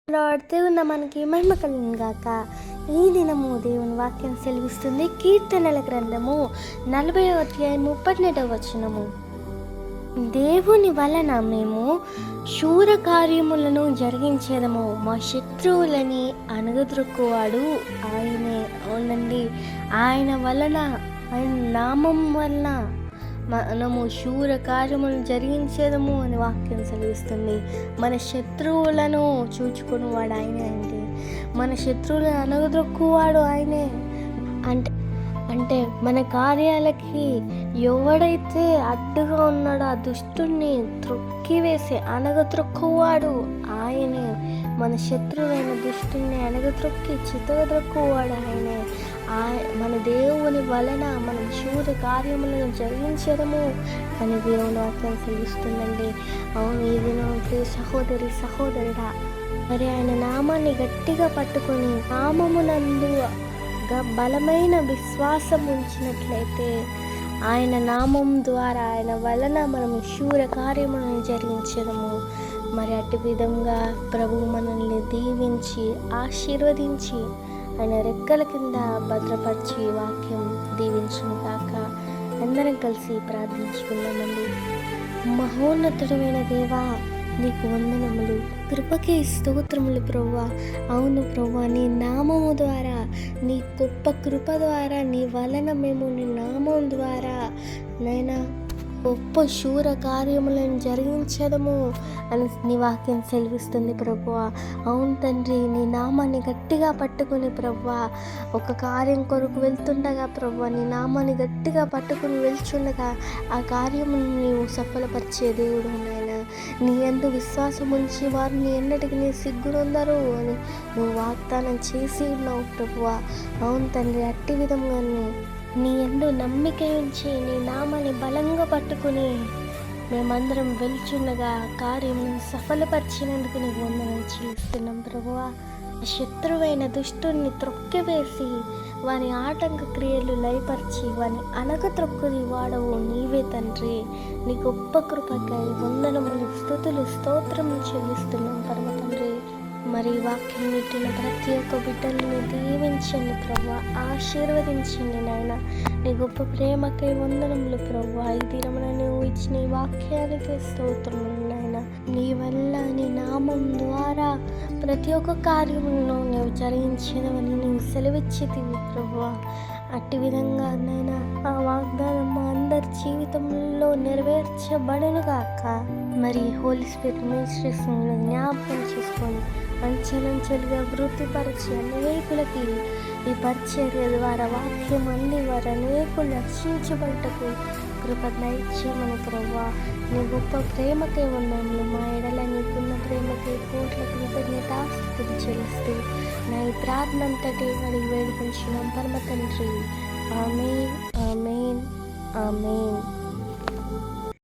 దేవున్న మనకి మహిమ కలుగును గాక. ఈ దినము దేవుని వాక్యం సెలవిస్తుంది. కీర్తనల గ్రంథము 40వ అధ్యాయం 32వ వచనము. దేవుని వలన మేము శూర కార్యములను జరిగించేదము, మా శత్రువులని అణగద్రొక్కువాడు ఆయనే. అవునండి, ఆయన వలన, ఆయన నామం వలన మనము శూర కార్యములను జరిగించేదము అని వాక్యం సెలవిస్తుంది. మన శత్రువులను చూచుకునేవాడు ఆయనే అండి. మన శత్రువులను అణగద్రొక్కువాడు ఆయనే. అంటే మన కార్యాలకి ఎవడైతే అడ్డుగా ఉన్నాడో ఆ దుష్టుని త్రొక్కివేసి అణగద్రొక్కువాడు ఆయనే. మన శత్రువైన దుష్టుని అణగద్రొక్కి చితగద్రొక్కువాడు ఆయనే. మన దేవుని వలన మనం శూర కార్యములను జరిగించడము అని దేవుని వాక్యం సెలవిస్తుందండి. అవును, ఈ దినం సహోదరి సహోదరుడా, మరి ఆయన నామాన్ని గట్టిగా పట్టుకొని నామమునందు బలమైన విశ్వాసం ఉంచినట్లయితే ఆయన నామం ద్వారా, ఆయన వలన మనము శూర కార్యములను జరిగించడము. మరి అటు విధంగా ప్రభువు మనల్ని దీవించి ఆశీర్వదించి ఆయన రెక్కల కింద భద్రపరిచి వాక్యం దీవించును కాక. అందరం కలిసి ప్రార్థించుకున్నామండి. మహోన్నతుడమైన దేవా, నీకు వందనములు, కృపకే స్తోత్రములు ప్రభువా. అవును ప్రభువా, నీ నామము ద్వారా, నీ గొప్ప కృప ద్వారా, నీ వలన మేము నీ నామం ద్వారా నైనా గొప్ప శూర కార్యములను జరిగించడము అని నీ వాక్యం సెలవిస్తుంది ప్రభువా. అవును తండ్రి, నీ నామాన్ని గట్టిగా పట్టుకుని ప్రభువా, ఒక కార్యం కొరకు వెళ్తుండగా ప్రభువా, నీ నామాన్ని గట్టిగా పట్టుకుని వెళ్తుండగా ఆ కార్యమును నీవు సఫలపరిచే దేవుడు నాయన. నీ యందు విశ్వాసం ఉంచి వారు నీ ఎన్నటికి నీ సిగ్గునందరు అని నువ్వు వాగ్దానం చేసి ఉన్నావు ప్రభువా. అవును తండ్రి, అట్టి విధంగా నీ యందు నమ్మిక ఉంచి నీ నామాన్ని బలంగా పట్టుకుని మేమందరం వెళ్చుండగా కార్యమును సఫలపరిచినందుకు నీకు వందనం చెల్లిస్తున్నాం ప్రభువా. శత్రువైన దుష్టుని త్రొక్కివేసి వాని ఆటంక క్రియలు లయపరిచి వాని త్రొక్కుది వాడవు నీవే తండ్రి. నీ గొప్ప కృపకై వందనములు, స్తుతులు, స్తోత్రములు చెల్లిస్తున్నాం పరమ తండ్రి. మరి వాక్యం వింటున్న ప్రతి ఒక్క బిడ్డల్ని దీవించండి ప్రభువా, ఆశీర్వదించండి నాయన. నీ గొప్ప ప్రేమకై వందనములు ప్రభువా. ఈ దినమున నువ్వు ఇచ్చిన ఈ వాక్యానికి స్తోత్రములు నాయన. నీ వల్ల, నీ నామం ద్వారా ప్రతి ఒక్క కార్యములను నువ్వు జరిగించేదవని నీవు సెలవిచ్చితివి ప్రభువా. అట్టి విధంగా నైనా ఆ వాగ్దానం మా అందరి జీవితంలో నెరవేర్చబడునుగాక. మరి హోలీ స్పిరిట్ మినిస్ట్రీస్ జ్ఞాపకం చేసుకొని అంచెలంచెలుగా వృద్ధిపరిచి అనేకులకి ఈ పరిచర్య ద్వారా వాక్యం అంది వారు అనేకులు రక్షించబడటకు కృపదైత్యమని ప్రభువా. నీ గొప్ప ప్రేమకే వందనములు. మా ఎడల నీకున్న ప్రేమకే కోట్ల కృతజ్ఞతాస్తుతులు చెల్లిస్తూ నా ఈ ప్రార్థన అంతటి వాడికి వేడుకొంచున్నాం పరమ తండ్రి. ఆమేన్, ఆమేన్, ఆమేన్.